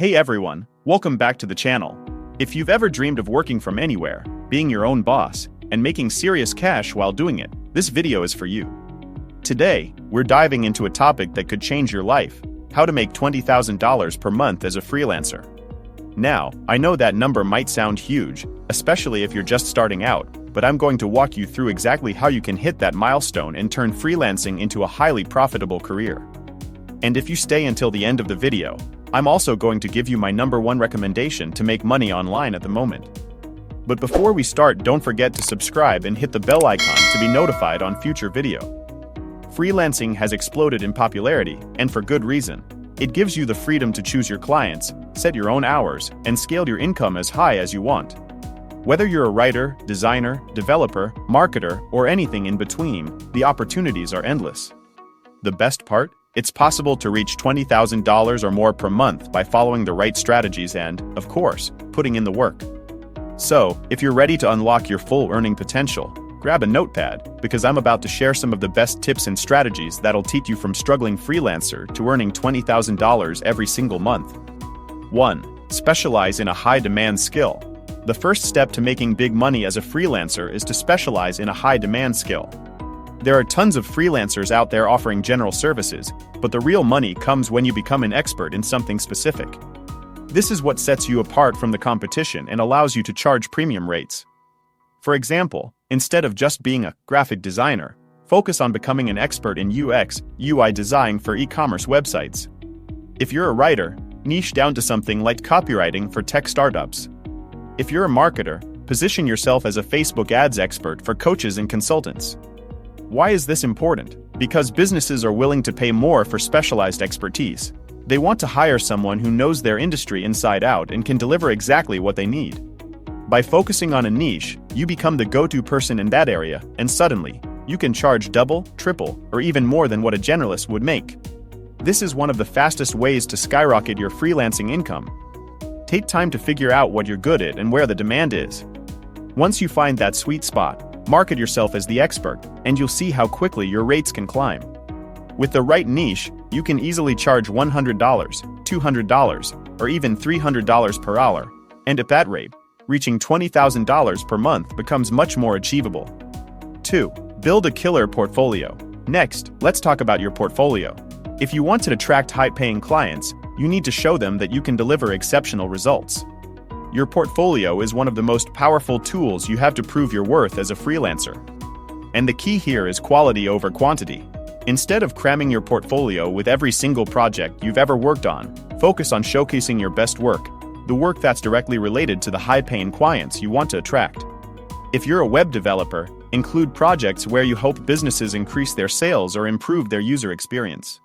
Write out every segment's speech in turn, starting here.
Hey everyone, welcome back to the channel. If you've ever dreamed of working from anywhere, being your own boss, and making serious cash while doing it, this video is for you. Today, we're diving into a topic that could change your life: how to make $20,000 per month as a freelancer. Now, I know that number might sound huge, especially if you're just starting out, but I'm going to walk you through exactly how you can hit that milestone and turn freelancing into a highly profitable career. And if you stay until the end of the video, I'm also going to give you my #1 recommendation to make money online at the moment. But before we start, don't forget to subscribe and hit the bell icon to be notified on future video. Freelancing has exploded in popularity, and for good reason. It gives you the freedom to choose your clients, set your own hours, and scale your income as high as you want. Whether you're a writer, designer, developer, marketer, or anything in between, the opportunities are endless. The best part? It's possible to reach $20,000 or more per month by following the right strategies and, of course, putting in the work. So, if you're ready to unlock your full earning potential, grab a notepad, because I'm about to share some of the best tips and strategies that'll take you from struggling freelancer to earning $20,000 every single month. 1. Specialize in a high-demand skill. The first step to making big money as a freelancer is to specialize in a high-demand skill. There are tons of freelancers out there offering general services, but the real money comes when you become an expert in something specific. This is what sets you apart from the competition and allows you to charge premium rates. For example, instead of just being a graphic designer, focus on becoming an expert in UX, UI design for e-commerce websites. If you're a writer, niche down to something like copywriting for tech startups. If you're a marketer, position yourself as a Facebook ads expert for coaches and consultants. Why is this important? Because businesses are willing to pay more for specialized expertise. They want to hire someone who knows their industry inside out and can deliver exactly what they need. By focusing on a niche, you become the go-to person in that area, and suddenly, you can charge double, triple, or even more than what a generalist would make. This is one of the fastest ways to skyrocket your freelancing income. Take time to figure out what you're good at and where the demand is. Once you find that sweet spot, market yourself as the expert, and you'll see how quickly your rates can climb. With the right niche, you can easily charge $100, $200, or even $300 per hour, and at that rate, reaching $20,000 per month becomes much more achievable. 2. Build a killer portfolio. Next, let's talk about your portfolio. If you want to attract high-paying clients, you need to show them that you can deliver exceptional results. Your portfolio is one of the most powerful tools you have to prove your worth as a freelancer. And the key here is quality over quantity. Instead of cramming your portfolio with every single project you've ever worked on, focus on showcasing your best work, the work that's directly related to the high-paying clients you want to attract. If you're a web developer, include projects where you hope businesses increase their sales or improve their user experience.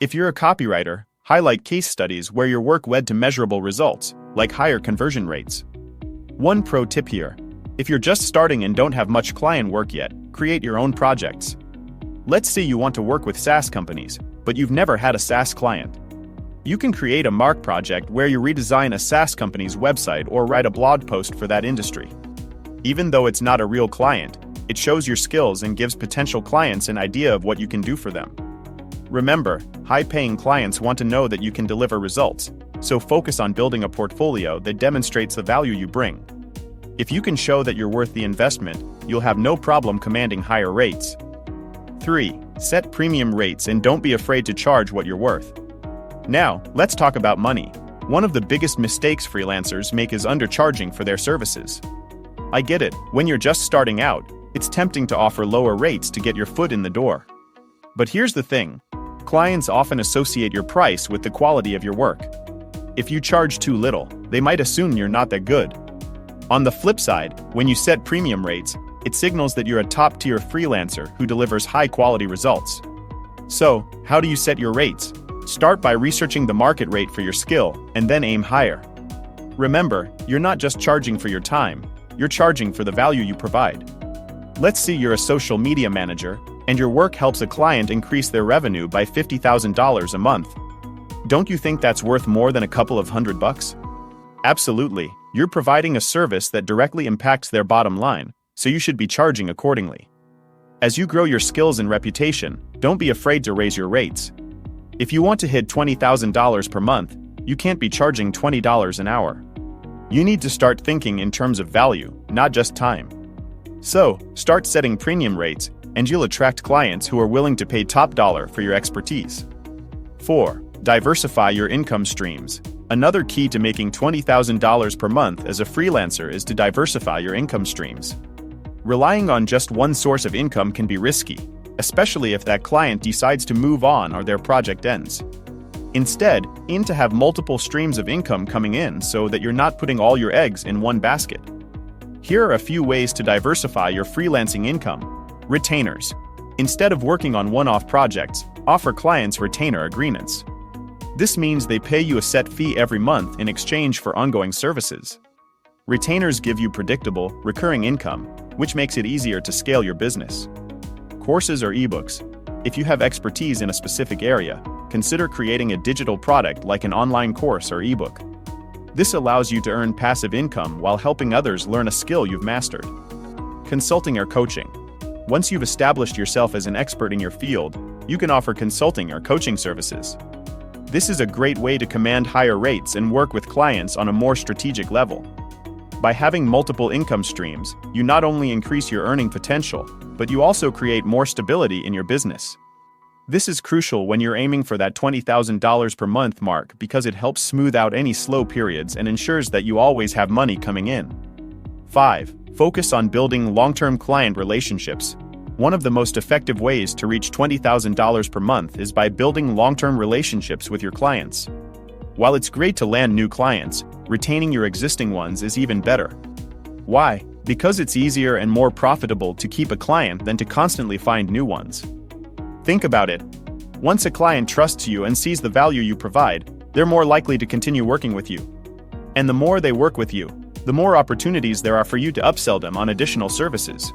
If you're a copywriter, highlight case studies where your work led to measurable results, like higher conversion rates. One pro tip here: if you're just starting and don't have much client work yet, create your own projects. Let's say you want to work with SaaS companies, but you've never had a SaaS client. You can create a mark project where you redesign a SaaS company's website or write a blog post for that industry. Even though it's not a real client, it shows your skills and gives potential clients an idea of what you can do for them. Remember, high-paying clients want to know that you can deliver results, so focus on building a portfolio that demonstrates the value you bring. If you can show that you're worth the investment, you'll have no problem commanding higher rates. 3. Set premium rates and don't be afraid to charge what you're worth. Now, let's talk about money. One of the biggest mistakes freelancers make is undercharging for their services. I get it, when you're just starting out, it's tempting to offer lower rates to get your foot in the door. But here's the thing: clients often associate your price with the quality of your work. If you charge too little, they might assume you're not that good. On the flip side, when you set premium rates, it signals that you're a top-tier freelancer who delivers high-quality results. So, how do you set your rates? Start by researching the market rate for your skill, and then aim higher. Remember, you're not just charging for your time, you're charging for the value you provide. Let's say you're a social media manager, and your work helps a client increase their revenue by $50,000 a month. Don't you think that's worth more than a couple of $100? Absolutely, you're providing a service that directly impacts their bottom line, so you should be charging accordingly. As you grow your skills and reputation, don't be afraid to raise your rates. If you want to hit $20,000 per month, you can't be charging $20 an hour. You need to start thinking in terms of value, not just time. So, start setting premium rates, and you'll attract clients who are willing to pay top dollar for your expertise. 4. Diversify your income streams. Another key to making $20,000 per month as a freelancer is to diversify your income streams. Relying on just one source of income can be risky, especially if that client decides to move on or their project ends. Instead, aim to have multiple streams of income coming in so that you're not putting all your eggs in one basket. Here are a few ways to diversify your freelancing income. Retainers. Instead of working on one-off projects, offer clients retainer agreements. This means they pay you a set fee every month in exchange for ongoing services. Retainers give you predictable, recurring income, which makes it easier to scale your business. Courses or ebooks. If you have expertise in a specific area, consider creating a digital product like an online course or ebook. This allows you to earn passive income while helping others learn a skill you've mastered. Consulting or coaching. Once you've established yourself as an expert in your field, you can offer consulting or coaching services. This is a great way to command higher rates and work with clients on a more strategic level. By having multiple income streams, you not only increase your earning potential, but you also create more stability in your business. This is crucial when you're aiming for that $20,000 per month mark because it helps smooth out any slow periods and ensures that you always have money coming in. 5. Focus on building long-term client relationships. One of the most effective ways to reach $20,000 per month is by building long-term relationships with your clients. While it's great to land new clients, retaining your existing ones is even better. Why? Because it's easier and more profitable to keep a client than to constantly find new ones. Think about it. Once a client trusts you and sees the value you provide, they're more likely to continue working with you. And the more they work with you, the more opportunities there are for you to upsell them on additional services.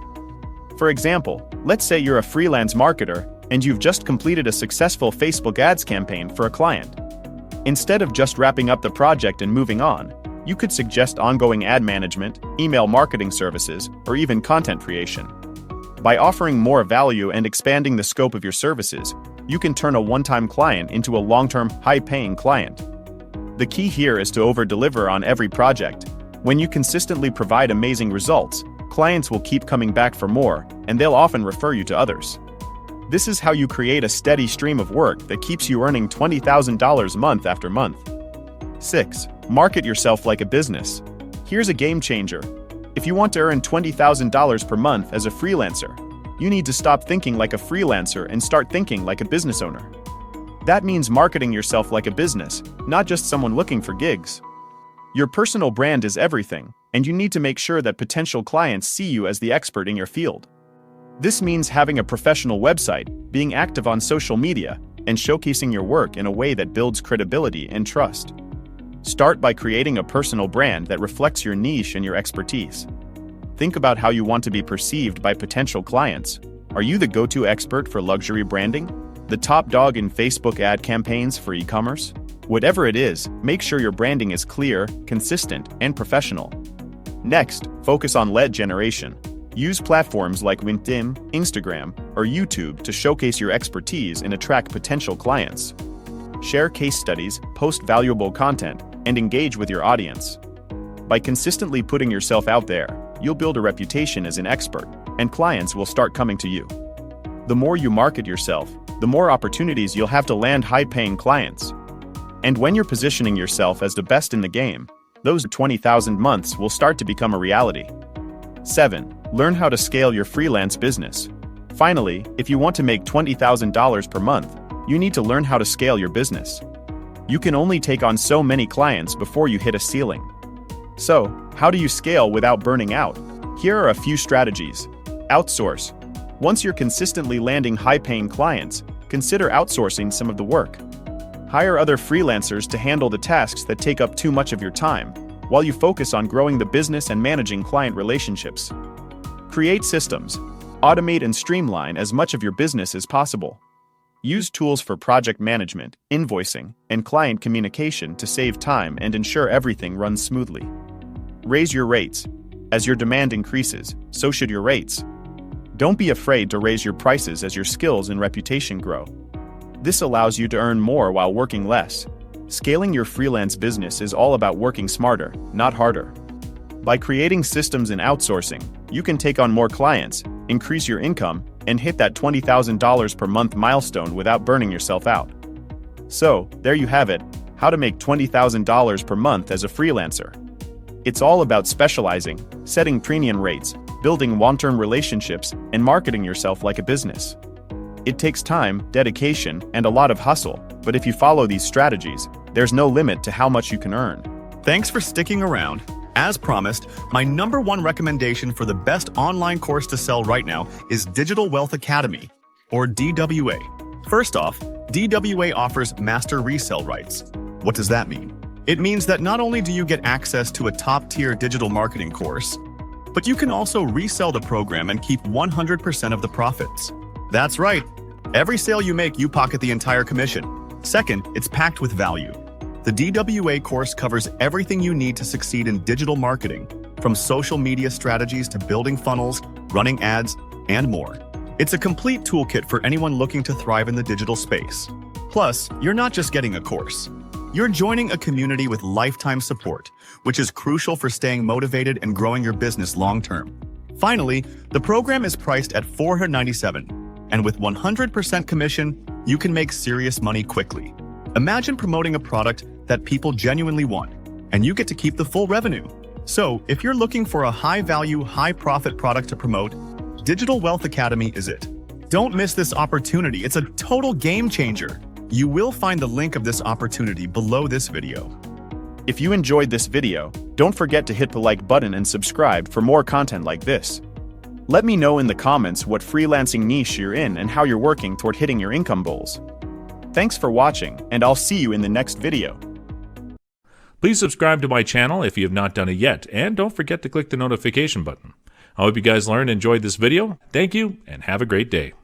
For example, let's say you're a freelance marketer and you've just completed a successful Facebook ads campaign for a client. Instead of just wrapping up the project and moving on, you could suggest ongoing ad management, email marketing services, or even content creation. By offering more value and expanding the scope of your services, you can turn a one-time client into a long-term, high-paying client. The key here is to over-deliver on every project. When you consistently provide amazing results, clients will keep coming back for more, and they'll often refer you to others. This is how you create a steady stream of work that keeps you earning $20,000 month after month. 6. Market yourself like a business. Here's a game changer. If you want to earn $20,000 per month as a freelancer, you need to stop thinking like a freelancer and start thinking like a business owner. That means marketing yourself like a business, not just someone looking for gigs. Your personal brand is everything, and you need to make sure that potential clients see you as the expert in your field. This means having a professional website, being active on social media, and showcasing your work in a way that builds credibility and trust. Start by creating a personal brand that reflects your niche and your expertise. Think about how you want to be perceived by potential clients. Are you the go-to expert for luxury branding? The top dog in Facebook ad campaigns for e-commerce? Whatever it is, make sure your branding is clear, consistent, and professional. Next, focus on lead generation. Use platforms like LinkedIn, Instagram, or YouTube to showcase your expertise and attract potential clients. Share case studies, post valuable content, and engage with your audience. By consistently putting yourself out there, you'll build a reputation as an expert, and clients will start coming to you. The more you market yourself, the more opportunities you'll have to land high-paying clients. And when you're positioning yourself as the best in the game, those 20,000 months will start to become a reality. 7. Learn how to scale your freelance business. Finally, if you want to make $20,000 per month, you need to learn how to scale your business. You can only take on so many clients before you hit a ceiling. So, how do you scale without burning out? Here are a few strategies. Outsource. Once you're consistently landing high-paying clients, consider outsourcing some of the work. Hire other freelancers to handle the tasks that take up too much of your time, while you focus on growing the business and managing client relationships. Create systems. Automate and streamline as much of your business as possible. Use tools for project management, invoicing, and client communication to save time and ensure everything runs smoothly. Raise your rates. As your demand increases, so should your rates. Don't be afraid to raise your prices as your skills and reputation grow. This allows you to earn more while working less. Scaling your freelance business is all about working smarter, not harder. By creating systems and outsourcing, you can take on more clients, increase your income, and hit that $20,000 per month milestone without burning yourself out. So, there you have it, how to make $20,000 per month as a freelancer. It's all about specializing, setting premium rates, building long-term relationships, and marketing yourself like a business. It takes time, dedication, and a lot of hustle, but if you follow these strategies, there's no limit to how much you can earn. Thanks for sticking around. As promised, my #1 recommendation for the best online course to sell right now is Digital Wealth Academy, or DWA. First off, DWA offers master resale rights. What does that mean? It means that not only do you get access to a top-tier digital marketing course, but you can also resell the program and keep 100% of the profits. That's right. Every sale you make, you pocket the entire commission. Second, it's packed with value. The DWA course covers everything you need to succeed in digital marketing, from social media strategies to building funnels, running ads, and more. It's a complete toolkit for anyone looking to thrive in the digital space. Plus, you're not just getting a course. You're joining a community with lifetime support, which is crucial for staying motivated and growing your business long-term. Finally, the program is priced at $497, and with 100% commission, you can make serious money quickly. Imagine promoting a product that people genuinely want, and you get to keep the full revenue. So, if you're looking for a high-value, high-profit product to promote, Digital Wealth Academy is it. Don't miss this opportunity. It's a total game changer. You will find the link of this opportunity below this video. If you enjoyed this video, don't forget to hit the like button and subscribe for more content like this. Let me know in the comments what freelancing niche you're in and how you're working toward hitting your income goals. Thanks for watching, and I'll see you in the next video. Please subscribe to my channel if you have not done it yet, and don't forget to click the notification button. I hope you guys learned and enjoyed this video. Thank you, and have a great day.